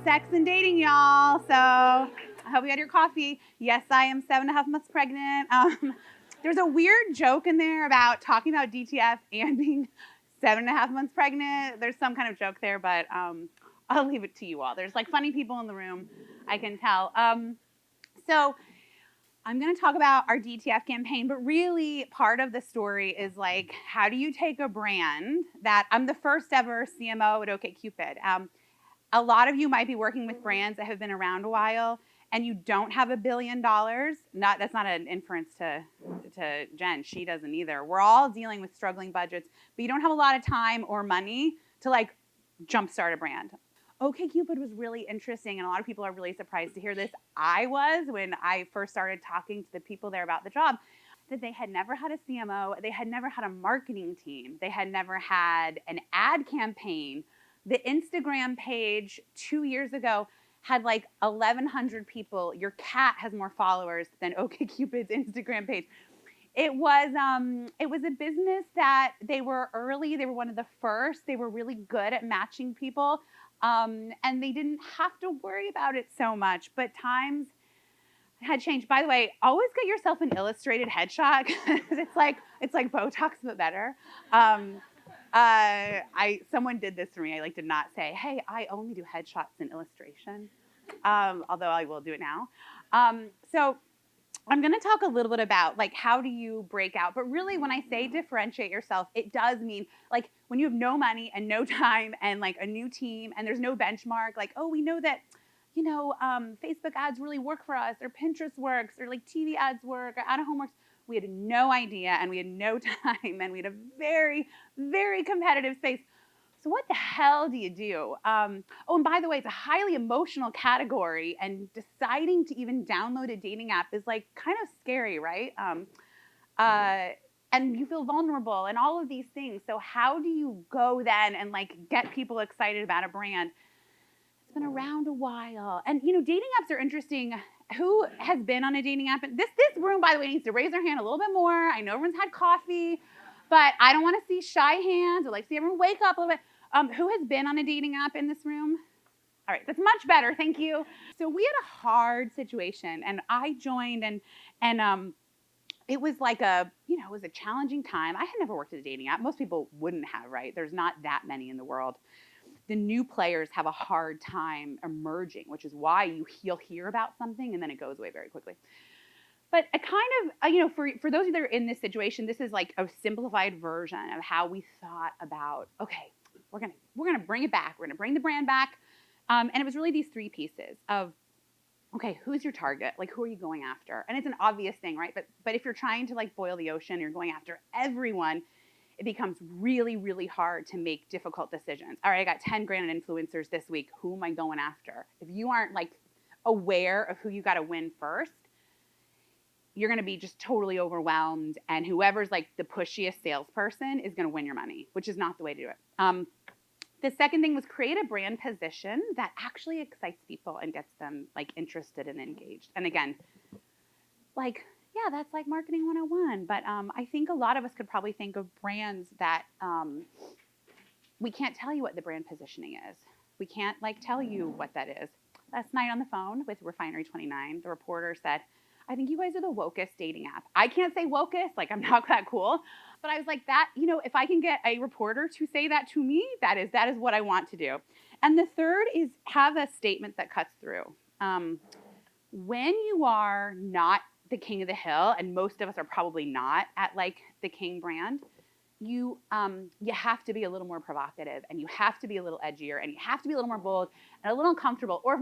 sex and dating, y'all. So I hope you had your coffee. Yes, I am 7.5 months pregnant. There's a weird joke in there about talking about DTF and being 7.5 months pregnant. There's some kind of joke there, but I'll leave it to you all. There's like funny people in the room, I can tell. So I'm going to talk about our DTF campaign, but really part of the story is like, how do you take a brand that I'm the first ever CMO at OkCupid. A lot of you might be working with brands that have been around a while and you don't have $1 billion. That's not an inference to Jen. She doesn't either. We're all dealing with struggling budgets, but you don't have a lot of time or money to like jumpstart a brand. OkCupid was really interesting, and a lot of people are really surprised to hear this. I was when I first started talking to the people there about the job, that they had never had a CMO, they had never had a marketing team, they had never had an ad campaign. The Instagram page 2 years ago had like 1,100 people. Your cat has more followers than OkCupid's Instagram page. It was a business that they were early. They were one of the first. They were really good at matching people, and they didn't have to worry about it so much. But times had changed. By the way, always get yourself an illustrated headshot. it's like Botox but better. Someone did this for me. I did not say, hey, I only do headshots in illustration, although I will do it now. So I'm going to talk a little bit about how do you break out, but really when I say differentiate yourself, it does mean when you have no money and no time and a new team and there's no benchmark, oh, we know that, Facebook ads really work for us, or Pinterest works, or TV ads work, or out-of-home works. We had no idea and we had no time and we had a very, very competitive space. So what the hell do you do? Oh, and by the way, it's a highly emotional category, and deciding to even download a dating app is kind of scary, right? And you feel vulnerable and all of these things. So how do you go then and get people excited about a brand? It's been around a while. And dating apps are interesting. Who has been on a dating app? This room, by the way, needs to raise their hand a little bit more. I know everyone's had coffee, but I don't want to see shy hands or see everyone wake up a little bit. Who has been on a dating app in this room? All right, that's much better, thank you. So we had a hard situation, and I joined, and it was it was a challenging time. I had never worked at a dating app. Most people wouldn't have, right? There's not that many in the world. The new players have a hard time emerging, which is why you'll hear about something and then it goes away very quickly. But a kind of, for those of you that are in this situation, this is a simplified version of how we thought about, okay, we're gonna bring it back. We're gonna bring the brand back. And it was really these three pieces of, okay, who's your target? Who are you going after? And it's an obvious thing, right? But if you're trying to boil the ocean, you're going after everyone, it becomes really, really hard to make difficult decisions. All right, I got 10 grand influencers this week. Who am I going after? If you aren't aware of who you got to win first, you're going to be just totally overwhelmed. And whoever's the pushiest salesperson is going to win your money, which is not the way to do it. The second thing was create a brand position that actually excites people and gets them interested and engaged. And again, yeah, that's marketing 101. But I think a lot of us could probably think of brands that we can't tell you what the brand positioning is. We can't tell you what that is. Last night on the phone with Refinery 29, the reporter said, I think you guys are the wokest dating app. I can't say wokest, I'm not that cool. But I was that, if I can get a reporter to say that to me, that is what I want to do. And the third is have a statement that cuts through. When you are not the king of the hill, and most of us are probably not at the king brand, you have to be a little more provocative, and you have to be a little edgier, and you have to be a little more bold and a little uncomfortable, or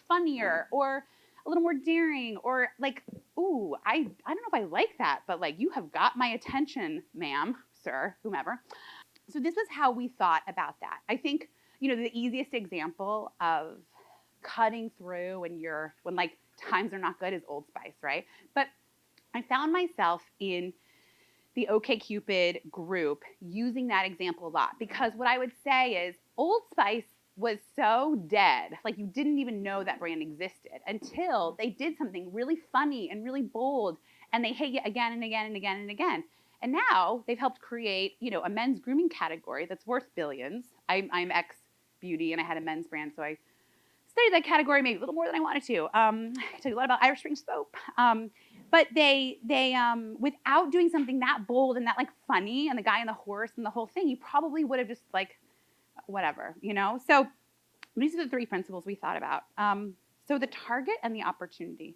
funnier, or a little more daring, or ooh, I don't know if I like that, but you have got my attention, ma'am, sir, whomever. So this is how we thought about that. I think, the easiest example of cutting through when times are not good is Old Spice, right? But I found myself in the OkCupid group using that example a lot, because what I would say is Old Spice was so dead, you didn't even know that brand existed until they did something really funny and really bold, and they hit you again and again and again and again. And now they've helped create, a men's grooming category that's worth billions. I'm ex-beauty and I had a men's brand, so I studied that category maybe a little more than I wanted to. I tell you a lot about Irish Spring soap. But they without doing something that bold and that like funny and the guy and the horse and the whole thing, you probably would have just like, whatever, you know? So these are the three principles we thought about. So the target and the opportunity.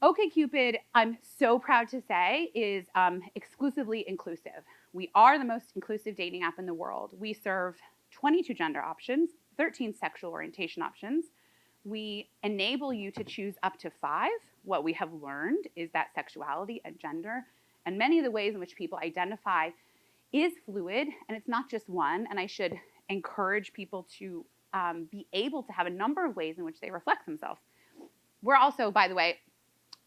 OkCupid, I'm so proud to say, is exclusively inclusive. We are the most inclusive dating app in the world. We serve 22 gender options, 13 sexual orientation options. We enable you to choose up to 5. What we have learned is that sexuality and gender and many of the ways in which people identify is fluid, and it's not just one. And I should encourage people to be able to have a number of ways in which they reflect themselves. We're also, by the way,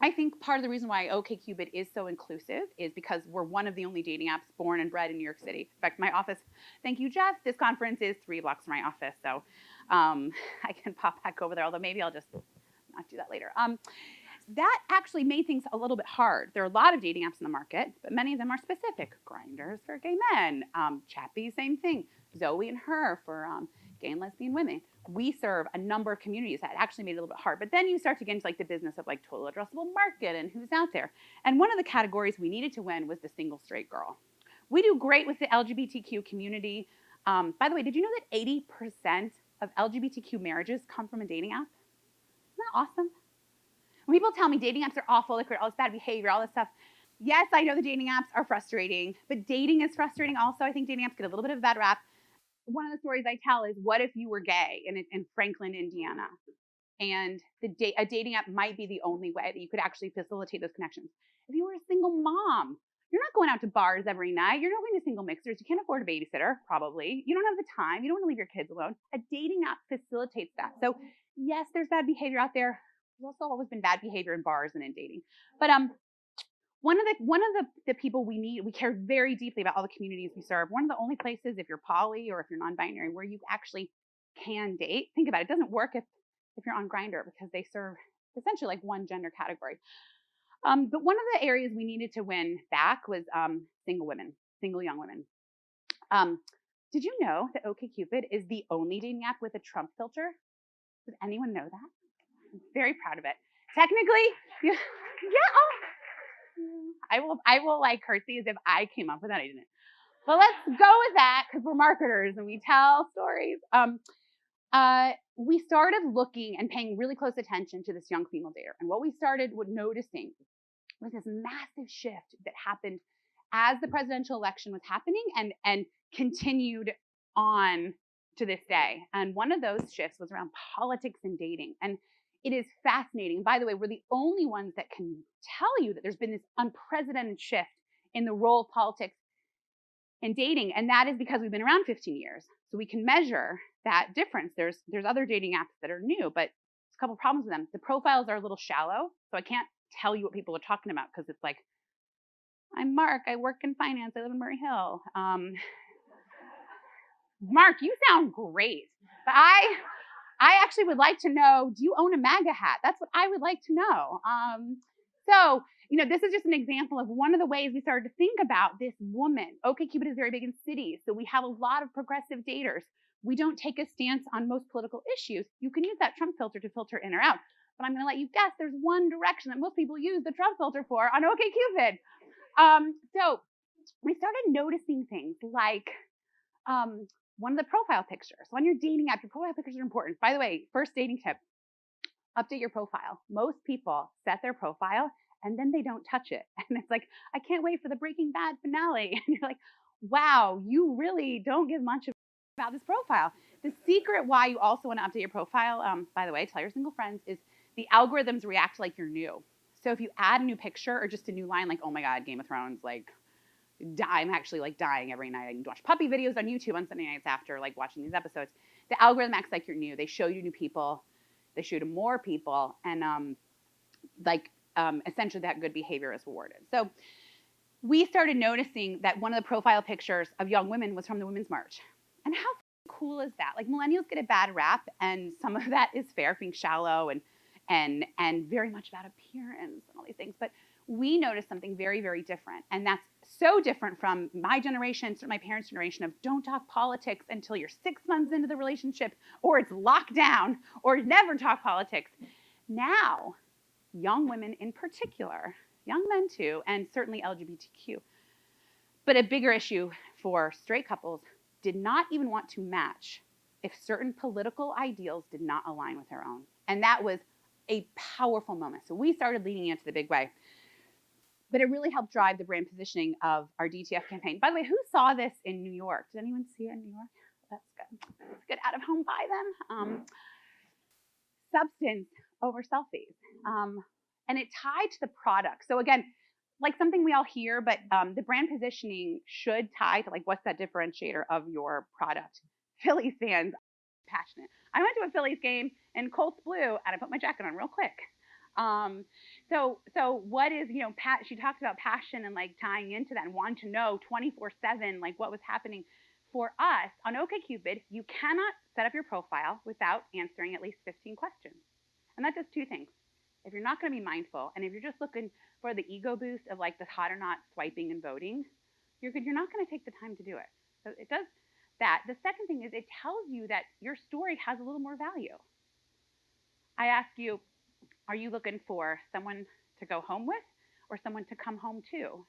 I think part of the reason why OkCupid is so inclusive is because we're one of the only dating apps born and bred in New York City. In fact, my office, thank you, Jeff, this conference is 3 blocks from my office, so I can pop back over there, although maybe I'll just not do that later. That actually made things a little bit hard. There are a lot of dating apps in the market, but many of them are specific. Grinders for gay men, Chappie, same thing. Zoe and Her for gay and lesbian women. We serve a number of communities that actually made it a little bit hard. But then you start to get into like the business of like total addressable market and who's out there. And one of the categories we needed to win was the single straight girl. We do great with the LGBTQ community. By the way, did you know that 80% of LGBTQ marriages come from a dating app? Isn't that awesome? When people tell me dating apps are awful, like all this bad behavior, all this stuff, yes, I know the dating apps are frustrating, but dating is frustrating also. I think dating apps get a little bit of a bad rap. One of the stories I tell is, what if you were gay in Franklin, Indiana? And a dating app might be the only way that you could actually facilitate those connections. If you were a single mom, you're not going out to bars every night. You're not going to single mixers. You can't afford a babysitter, probably. You don't have the time. You don't want to leave your kids alone. A dating app facilitates that. So yes, there's bad behavior out there. There's also always been bad behavior in bars and in dating. But one of the people we care very deeply about all the communities we serve. One of the only places, if you're poly or if you're non-binary, where you actually can date. Think about it. It doesn't work if you're on Grindr, because they serve essentially like one gender category. But one of the areas we needed to win back was single women, single young women. Did you know that OkCupid is the only dating app with a Trump filter? Does anyone know that? I'm very proud of it. Technically, yeah. I will like curtsy as if I came up with that. I didn't. But let's go with that because we're marketers and we tell stories. We started looking and paying really close attention to this young female dater. And what we started noticing was this massive shift that happened as the presidential election was happening and continued on to this day. And one of those shifts was around politics and dating. And it is fascinating. By the way, we're the only ones that can tell you that there's been this unprecedented shift in the role of politics in dating. And that is because we've been around 15 years. So we can measure that difference. There's other dating apps that are new, but there's a couple of problems with them. The profiles are a little shallow. So I can't tell you what people are talking about because it's like, I'm Mark, I work in finance, I live in Murray Hill. Mark, you sound great. But I actually would like to know, do you own a MAGA hat? That's what I would like to know. So, this is just an example of one of the ways we started to think about this woman. OkCupid is very big in cities, so we have a lot of progressive daters. We don't take a stance on most political issues. You can use that Trump filter to filter in or out. But I'm going to let you guess, there's one direction that most people use the Trump filter for on OkCupid. So we started noticing things like one of the profile pictures. So on your dating app, your profile pictures are important. By the way, first dating tip, update your profile. Most people set their profile and then they don't touch it. And it's like, I can't wait for the Breaking Bad finale. And you're like, wow, you really don't give much about this profile. The secret why you also want to update your profile, by the way, tell your single friends, is the algorithms react like you're new. So if you add a new picture or just a new line, like, oh my God, Game of Thrones, like, I'm actually like dying every night. I need to watch puppy videos on YouTube on Sunday nights after like watching these episodes. The algorithm acts like you're new. They show you new people. They show you to more people. And essentially that good behavior is rewarded. So we started noticing that one of the profile pictures of young women was from the Women's March. And how cool is that? Like, millennials get a bad rap, and some of that is fair, being shallow and very much about appearance and all these things. But we noticed something very, very different. And that's so different from my generation, my parents' generation of don't talk politics until you're 6 months into the relationship, or it's locked down, or never talk politics. Now, young women in particular, young men too, and certainly LGBTQ, but a bigger issue for straight couples, did not even want to match if certain political ideals did not align with their own. And that was a powerful moment. So we started leaning into the big way. But it really helped drive the brand positioning of our DTF campaign. By the way, who saw this in New York? Did anyone see it in New York? That's good. That's good out of home buy then. Substance over selfies. And it tied to the product. So again, like something we all hear, but the brand positioning should tie to like what's that differentiator of your product. Phillies fans, passionate. I went to a Phillies game in Colts blue and I put my jacket on real quick. So what is, Pat, she talked about passion and like tying into that and wanting to know 24/7, like what was happening. For us on OkCupid, you cannot set up your profile without answering at least 15 questions. And that does two things. If you're not going to be mindful, and if you're just looking for the ego boost of like the hot or not swiping and voting, you're not going to take the time to do it. So it does that. The second thing is it tells you that your story has a little more value. I ask you, are you looking for someone to go home with or someone to come home to?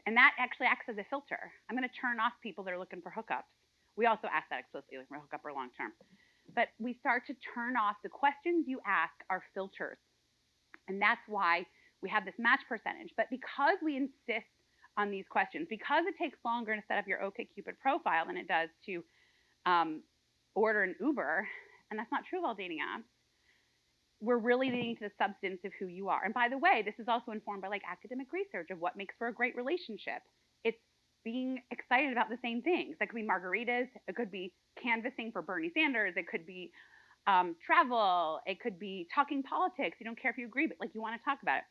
And that actually acts as a filter. I'm going to turn off people that are looking for hookups. We also ask that explicitly, looking for hookup or long term. But we start to turn off the questions you ask are filters. And that's why we have this match percentage. But because we insist on these questions, because it takes longer to set up your OkCupid profile than it does to order an Uber, and that's not true of all dating apps, we're really leading to the substance of who you are. And by the way, this is also informed by like academic research of what makes for a great relationship. It's being excited about the same things. That could be margaritas. It could be canvassing for Bernie Sanders. It could be travel. It could be talking politics. You don't care if you agree, but like you want to talk about it.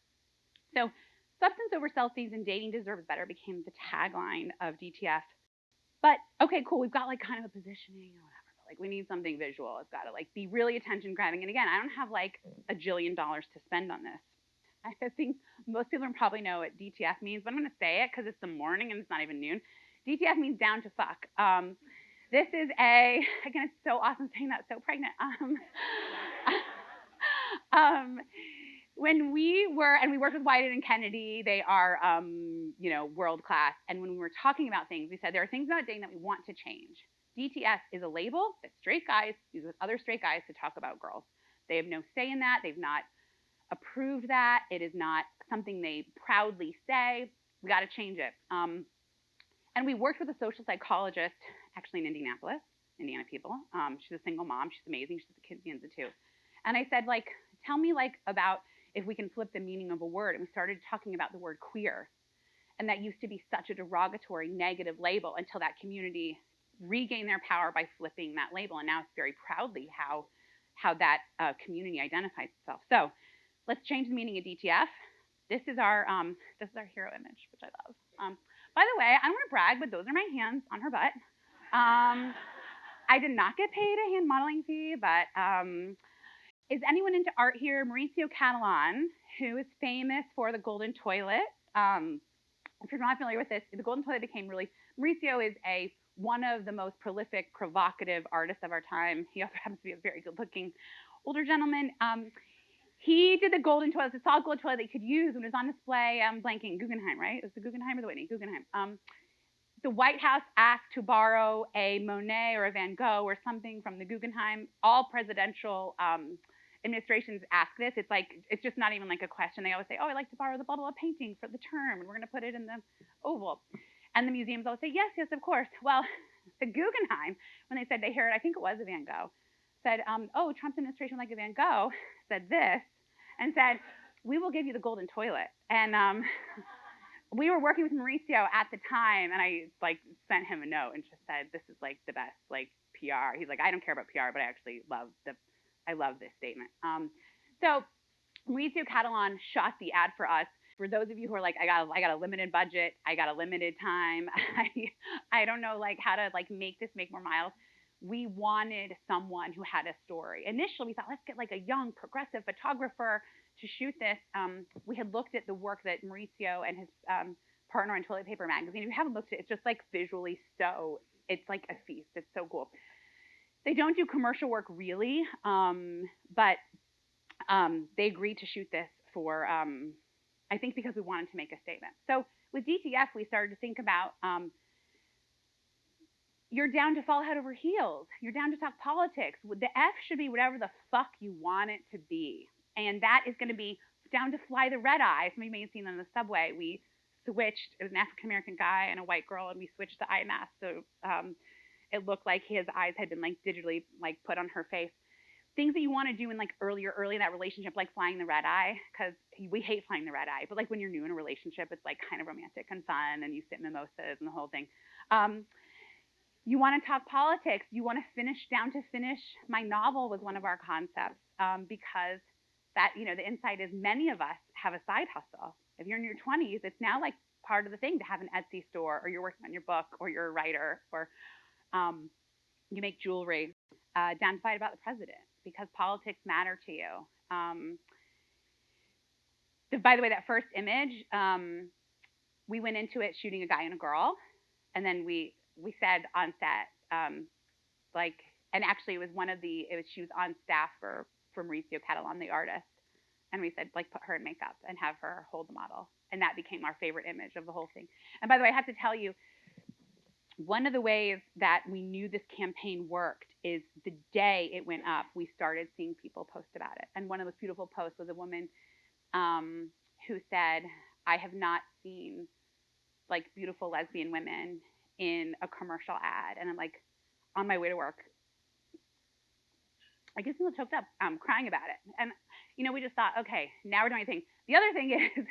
So substance over selfies and dating deserves better became the tagline of DTF. But okay, cool. We've got like kind of a positioning or whatever. Like we need something visual. It's got to like be really attention grabbing. And again, I don't have like $1 jillion to spend on this. I think most people probably know what DTF means, but I'm going to say it because it's the morning and it's not even noon. DTF means down to fuck. This is again, it's so awesome saying that, so pregnant. When we worked with Whited and Kennedy, they are, world class. And when we were talking about things, we said there are things about dating that we want to change. DTF is a label that straight guys use with other straight guys to talk about girls. They have no say in that. They've not approved that. It is not something they proudly say. We got to change it. And we worked with a social psychologist, actually in Indianapolis, Indiana people. She's a single mom. She's amazing. She's a kid at the end of too. And I said, like, tell me like about if we can flip the meaning of a word. And we started talking about the word queer. And that used to be such a derogatory, negative label until that community regained their power by flipping that label. And now it's very proudly how that community identifies itself. So let's change the meaning of DTF. This is our hero image, which I love. By the way, I don't want to brag, but those are my hands on her butt. I did not get paid a hand modeling fee, but is anyone into art here? Mauricio Catalan, who is famous for the golden toilet. If you're not familiar with this, the golden toilet became really, Mauricio is one of the most prolific, provocative artists of our time. He also happens to be a very good looking older gentleman. He did the golden toilet, the solid gold toilet that you could use when it was on display. I'm blanking, Guggenheim, right? It was the Guggenheim or the Whitney? Guggenheim. The White House asked to borrow a Monet or a Van Gogh or something from the Guggenheim. All presidential administrations ask this. It's just not even like a question. They always say, oh, I'd like to borrow the bottle of painting for the term, and we're going to put it in the Oval. And the museums always say, yes, yes, of course. Well, the Guggenheim, when they said they heard, I think it was a Van Gogh, said, oh, Trump's administration would like a Van Gogh, said this, and said, we will give you the golden toilet. And we were working with Mauricio at the time, and I sent him a note and just said, this is like the best PR. He's like, I don't care about PR, but I actually love this statement. So Mauricio Catalan shot the ad for us. For those of you who are like, I got a limited budget, I got a limited time, I don't know how to make this make more miles. We wanted someone who had a story. Initially, we thought, let's get a young progressive photographer to shoot this. We had looked at the work that Mauricio and his partner on Toilet Paper Magazine. If you haven't looked at it, it's just like visually so, it's like a feast. It's so cool. They don't do commercial work really, but they agreed to shoot this for, I think because we wanted to make a statement. So with DTF, we started to think about, you're down to fall head over heels. You're down to talk politics. The F should be whatever the fuck you want it to be. And that is going to be down to fly the red eye. Some of you may have seen on the subway. We switched. It was an African-American guy and a white girl, and we switched the eye mask. So it looked like his eyes had been like digitally like put on her face. Things that you want to do in like early in that relationship, like flying the red eye, because we hate flying the red eye. But like when you're new in a relationship, it's like kind of romantic and fun, and you sit mimosas and the whole thing. You want to talk politics. You want to finish my novel was one of our concepts, because that, you know, the insight is many of us have a side hustle. If you're in your 20s, it's now like part of the thing to have an Etsy store, or you're working on your book, or you're a writer, or you make jewelry. Down to fight about the president because politics matter to you. By the way, that first image, we went into it shooting a guy and a girl, and then we said on set, like, and actually it was she was on staff for Mauricio Catalan, the artist, and we said, like, put her in makeup and have her hold the model, and that became our favorite image of the whole thing. And by the way, I have to tell you, one of the ways that we knew this campaign worked is the day it went up, we started seeing people post about it. And one of those beautiful posts was a woman who said, I have not seen like beautiful lesbian women in a commercial ad. And I'm like, on my way to work, I get a little choked up, crying about it. And, you know, we just thought, okay, now we're doing a thing. The other thing is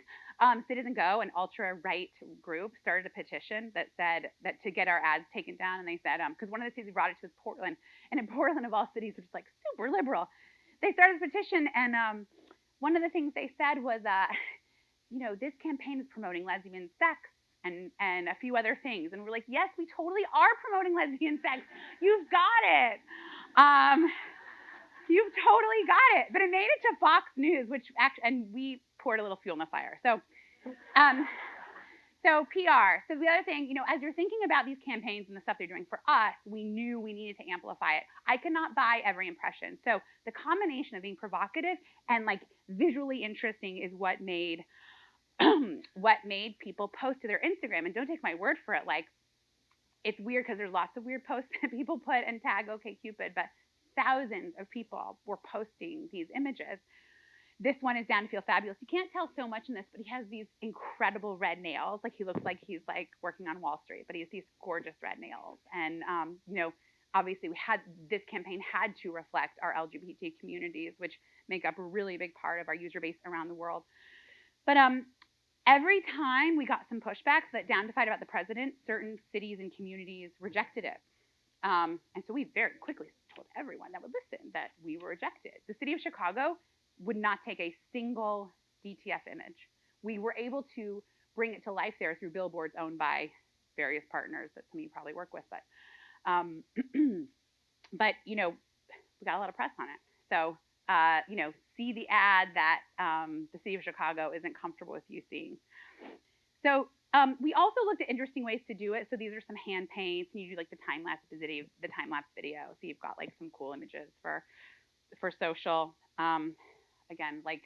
Citizen Go, an ultra-right group, started a petition that said that to get our ads taken down. And they said, because one of the cities we brought it to was Portland. And in Portland, of all cities, which is like super liberal, they started a petition. And one of the things they said was, you know, this campaign is promoting lesbian sex and a few other things. And we're like, yes, we totally are promoting lesbian sex. You've got it. You've totally got it. But it made it to Fox News, which actually, and we poured a little fuel in the fire. So PR. So the other thing, you know, as you're thinking about these campaigns and the stuff they're doing for us, we knew we needed to amplify it. I could not buy every impression. So the combination of being provocative and like visually interesting is what made people post to their Instagram. And don't take my word for it. Like, it's weird because there's lots of weird posts that people put and tag OkCupid, but thousands of people were posting these images. This one is Down to Feel Fabulous. You can't tell so much in this, but he has these incredible red nails. Like, he looks like he's like working on Wall Street, but he has these gorgeous red nails. And, you know, obviously this campaign had to reflect our LGBT communities, which make up a really big part of our user base around the world. But every time we got some pushbacks that Down to Fight About the President, certain cities and communities rejected it. And so we very quickly told everyone that would listen that we were rejected. The city of Chicago would not take a single DTF image. We were able to bring it to life there through billboards owned by various partners that some of you probably work with. But you know, we got a lot of press on it. So, you know, see the ad that the city of Chicago isn't comfortable with you seeing. So we also looked at interesting ways to do it. So these are some hand paints, and you do like the time-lapse video. So you've got like some cool images for social. Again, like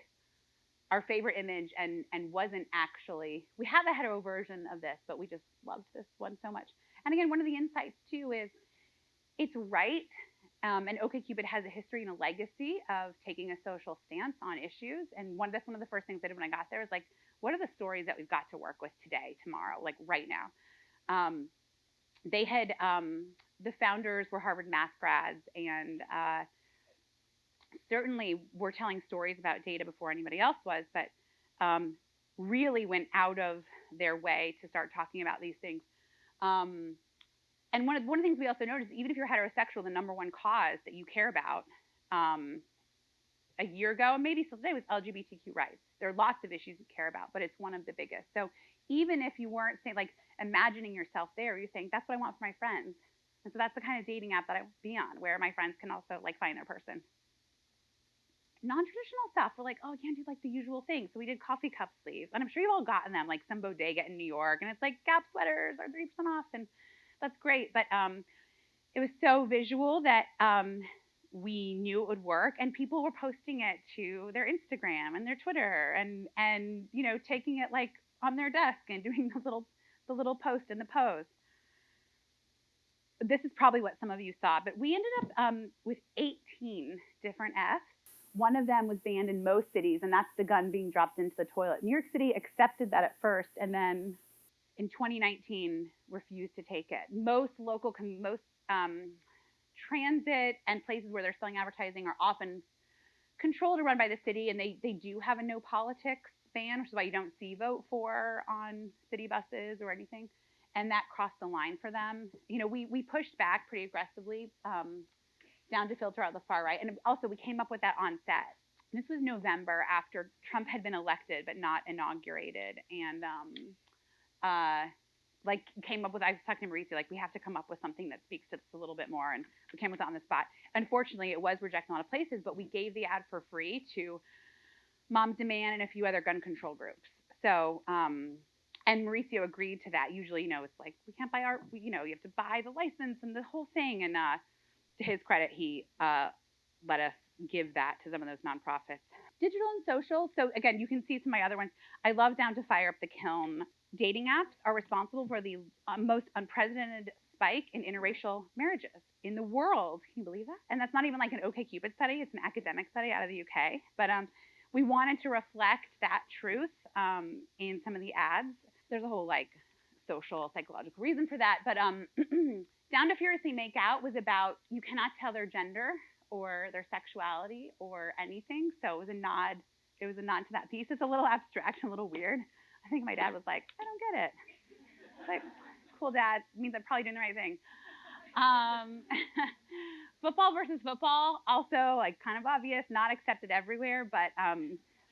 our favorite image and wasn't actually, we have a hetero version of this, but we just loved this one so much. And again, one of the insights too is it's right. And OkCupid has a history and a legacy of taking a social stance on issues. And that's one of the first things I did when I got there is like, what are the stories that we've got to work with today, tomorrow, like right now? They had, the founders were Harvard math grads, and certainly were telling stories about data before anybody else was, but really went out of their way to start talking about these things. And one of the things we also noticed, even if you're heterosexual, the number one cause that you care about a year ago, and maybe still today, was LGBTQ rights. There are lots of issues you care about, but it's one of the biggest. So even if you weren't saying, like, imagining yourself there, you're saying, that's what I want for my friends. And so that's the kind of dating app that I would be on, where my friends can also like find their person. non-traditional stuff. We're like, oh, I can't do like the usual thing. So we did coffee cup sleeves. And I'm sure you've all gotten them, like some bodega in New York. And it's like Gap sweaters are 3% off. And that's great. But it was so visual that we knew it would work. And people were posting it to their Instagram and their Twitter and taking it like on their desk and doing the little post in the pose. This is probably what some of you saw, but we ended up with 18 different Fs. One of them was banned in most cities, and that's the gun being dropped into the toilet. New York City accepted that at first, and then in 2019 refused to take it. Most transit and places where they're selling advertising are often controlled or run by the city, and they do have a no politics ban, which is why you don't see vote for on city buses or anything. And that crossed the line for them. We pushed back pretty aggressively down to filter out the far right, and also we came up with that on set. This was November after Trump had been elected but not inaugurated, and like came up with, I was talking to Mauricio, like we have to come up with something that speaks to this a little bit more, and we came with it on the spot. Unfortunately, it was rejected in a lot of places, but we gave the ad for free to Moms Demand and a few other gun control groups. So and Mauricio agreed to that. Usually, it's like we can't buy art. You have to buy the license and the whole thing. And to his credit, he let us give that to some of those nonprofits. Digital and social. So again, you can see some of my other ones. I love Down to Fire Up the Kiln. Dating apps are responsible for the most unprecedented spike in interracial marriages in the world. Can you believe that? And that's not even like an OkCupid study. It's an academic study out of the UK. But we wanted to reflect that truth in some of the ads. There's a whole like social psychological reason for that. But Down to Furiously Make Out was about you cannot tell their gender or their sexuality or anything. So it was a nod. It was a nod to that piece. It's a little abstract and a little weird. I think my dad was like, I don't get it. Like, cool, Dad. It means I'm probably doing the right thing. Football versus football, also like kind of obvious, not accepted everywhere, but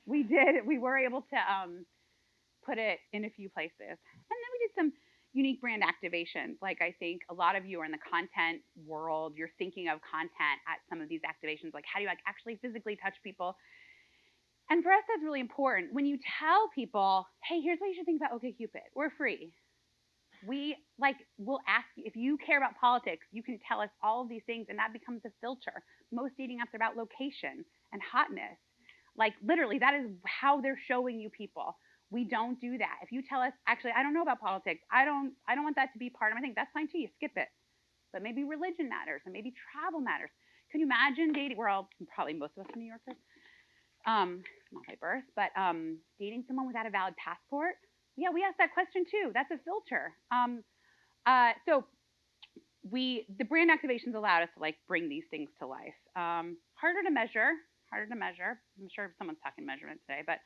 we were able to put it in a few places. And then we did some unique brand activations. Like I think a lot of you are in the content world. You're thinking of content at some of these activations. Like how do you like actually physically touch people? And for us, that's really important. When you tell people, hey, here's what you should think about OkCupid. We're free. We'll ask you if you care about politics, you can tell us all of these things, and that becomes a filter. Most dating apps are about location and hotness. Like literally, that is how they're showing you people. We don't do that. If you tell us, actually, I don't know about politics. I don't want that to be part of my thing. That's fine too. You skip it. But maybe religion matters, and maybe travel matters. Can you imagine dating? We're all probably most of us are New Yorkers. Not by birth, but dating someone without a valid passport. Yeah, we asked that question too. That's a filter. So the brand activations allowed us to like bring these things to life. Harder to measure. I'm sure someone's talking measurement today, but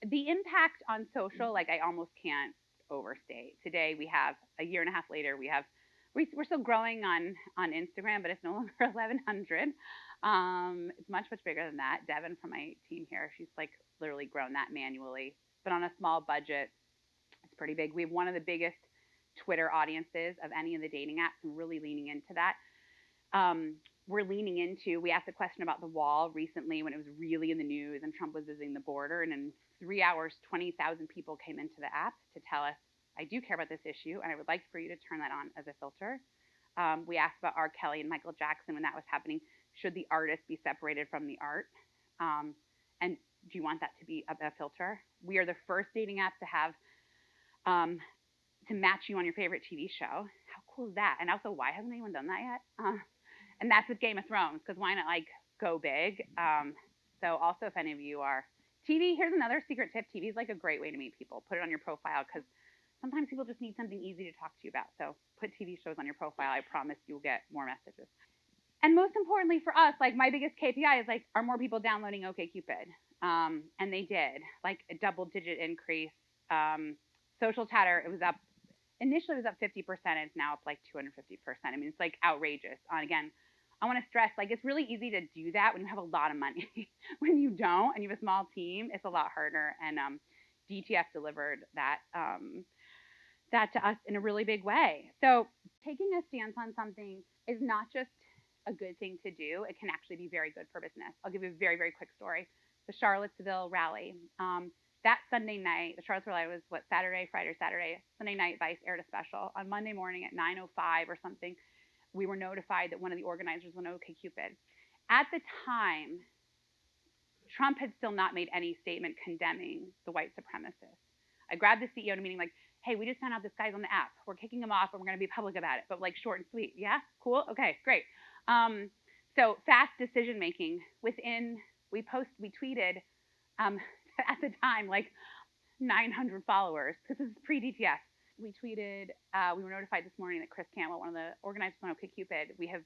the impact on social, like I almost can't overstate. Today we have a year and a half later, we're still growing on Instagram, but it's no longer 1,100. It's much bigger than that. Devin from my team here, she's like literally grown that manually, but on a small budget. It's pretty big. We have one of the biggest Twitter audiences of any of the dating apps, and really leaning into that. We asked a question about the wall recently when it was really in the news and Trump was visiting the border, and in 3 hours, 20,000 people came into the app to tell us, I do care about this issue, and I would like for you to turn that on as a filter. We asked about R. Kelly and Michael Jackson when that was happening. Should the artist be separated from the art? And do you want that to be a filter? We are the first dating app to have to match you on your favorite TV show. How cool is that? And also, why hasn't anyone done that yet? And that's with Game of Thrones, because why not like go big? So also, if any of you are TV, here's another secret tip. TV is like a great way to meet people. Put it on your profile, because sometimes people just need something easy to talk to you about. So put TV shows on your profile. I promise you'll get more messages. And most importantly for us, like my biggest KPI is like, are more people downloading OkCupid? And they did, like a double-digit increase. Social chatter, it was up. Initially, it was up 50%. It's now up like 250%. I mean, it's like outrageous. Again, I want to stress, like, it's really easy to do that when you have a lot of money. When you don't and you have a small team, it's a lot harder. And DTF delivered that to us in a really big way. So taking a stance on something is not just a good thing to do, it can actually be very good for business. I'll give you a very, very quick story. The Charlottesville rally. That Sunday night, the Charlottesville rally was Saturday, Friday, Saturday. Sunday night, Vice aired a special. On Monday morning at 9:05 or something, we were notified that one of the organizers was on OkCupid. At the time, Trump had still not made any statement condemning the white supremacists. I grabbed the CEO in a meeting like, hey, we just found out this guy's on the app. We're kicking him off and we're going to be public about it, but like short and sweet. Yeah, cool. Okay, great. So fast decision making. We tweeted at the time like 900 followers because this is pre-DTS. We tweeted, we were notified this morning that Chris Campbell, one of the organizers on OkCupid, we have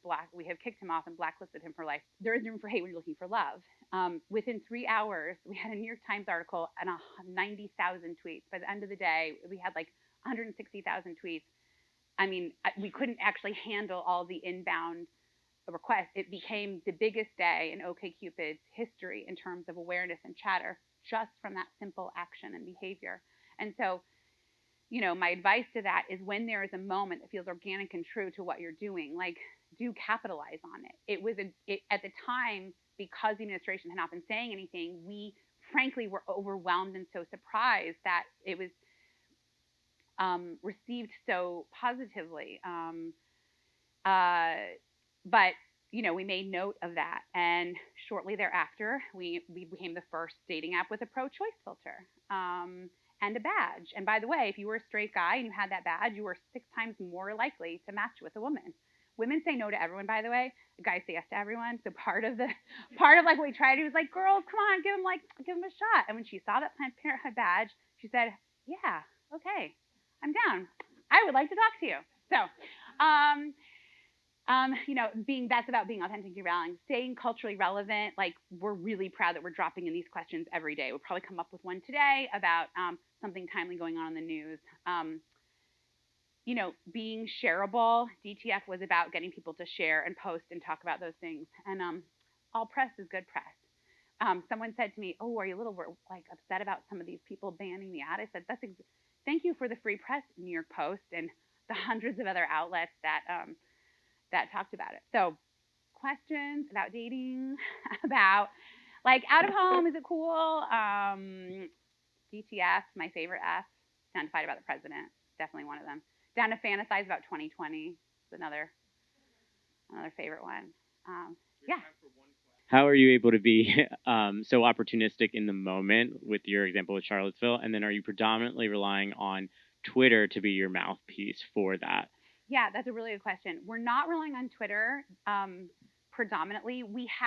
kicked him off and blacklisted him for life. There is room for hate when you're looking for love. Within 3 hours, we had a New York Times article and 90,000 tweets. By the end of the day, we had like 160,000 tweets. I mean, we couldn't actually handle all the inbound requests. It became the biggest day in OkCupid's history in terms of awareness and chatter, just from that simple action and behavior. And so, my advice to that is when there is a moment that feels organic and true to what you're doing, like, do capitalize on it. At the time, because the administration had not been saying anything, we frankly were overwhelmed and so surprised that it was received so positively. But we made note of that, and shortly thereafter, we became the first dating app with a pro-choice filter and a badge. And by the way, if you were a straight guy and you had that badge, you were 6 times more likely to match with a woman. Women say no to everyone, by the way. Guys say yes to everyone. So part of like what we tried to do was like, girls, come on, give him a shot. And when she saw that Planned Parenthood badge, she said, yeah, okay, I'm down. I would like to talk to you. So, that's about being authentically relevant, staying culturally relevant. Like, we're really proud that we're dropping in these questions every day. We'll probably come up with one today about something timely going on in the news. Being shareable. DTF was about getting people to share and post and talk about those things. And all press is good press. Someone said to me, oh, are you a little upset about some of these people banning the ad? I said, thank you for the free press, New York Post, and the hundreds of other outlets that talked about it. So, questions about dating, about out of home, is it cool? DTF, my favorite F, down to fight about the president, definitely one of them. Down to fantasize about 2020 is another favorite one. Yeah. How are you able to be so opportunistic in the moment with your example with Charlottesville? And then are you predominantly relying on Twitter to be your mouthpiece for that? Yeah, that's a really good question. We're not relying on Twitter predominantly.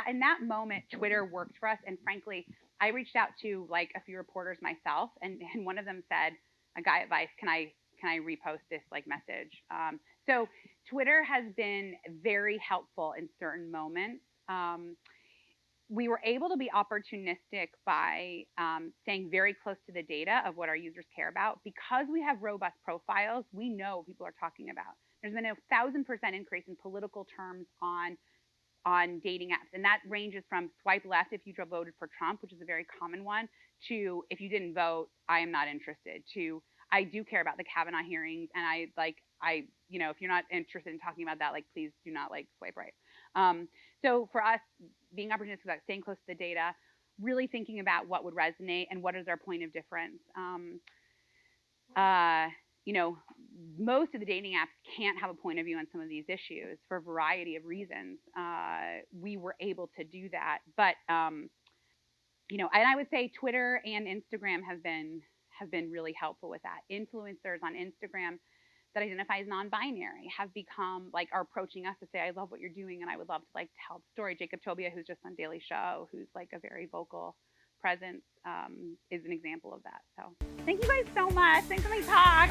In that moment, Twitter worked for us. And frankly, I reached out to a few reporters myself, and one of them said, a guy at Vice, can I repost this message? So Twitter has been very helpful in certain moments. We were able to be opportunistic by staying very close to the data of what our users care about. Because we have robust profiles, we know what people are talking about. There's been a 1,000% increase in political terms on dating apps. And that ranges from swipe left if you voted for Trump, which is a very common one, to if you didn't vote, I am not interested, to I do care about the Kavanaugh hearings, and if you're not interested in talking about that, please do not swipe right. So for us, being opportunistic about staying close to the data, really thinking about what would resonate and what is our point of difference. Most of the dating apps can't have a point of view on some of these issues for a variety of reasons. We were able to do that, but and I would say Twitter and Instagram have been really helpful with that. Influencers on Instagram that identify as non-binary have become are approaching us to say, I love what you're doing and I would love to tell the story. Jacob Tobia, who's just on Daily Show, who's a very vocal presence, is an example of that. So thank you guys so much. Thanks for my talk.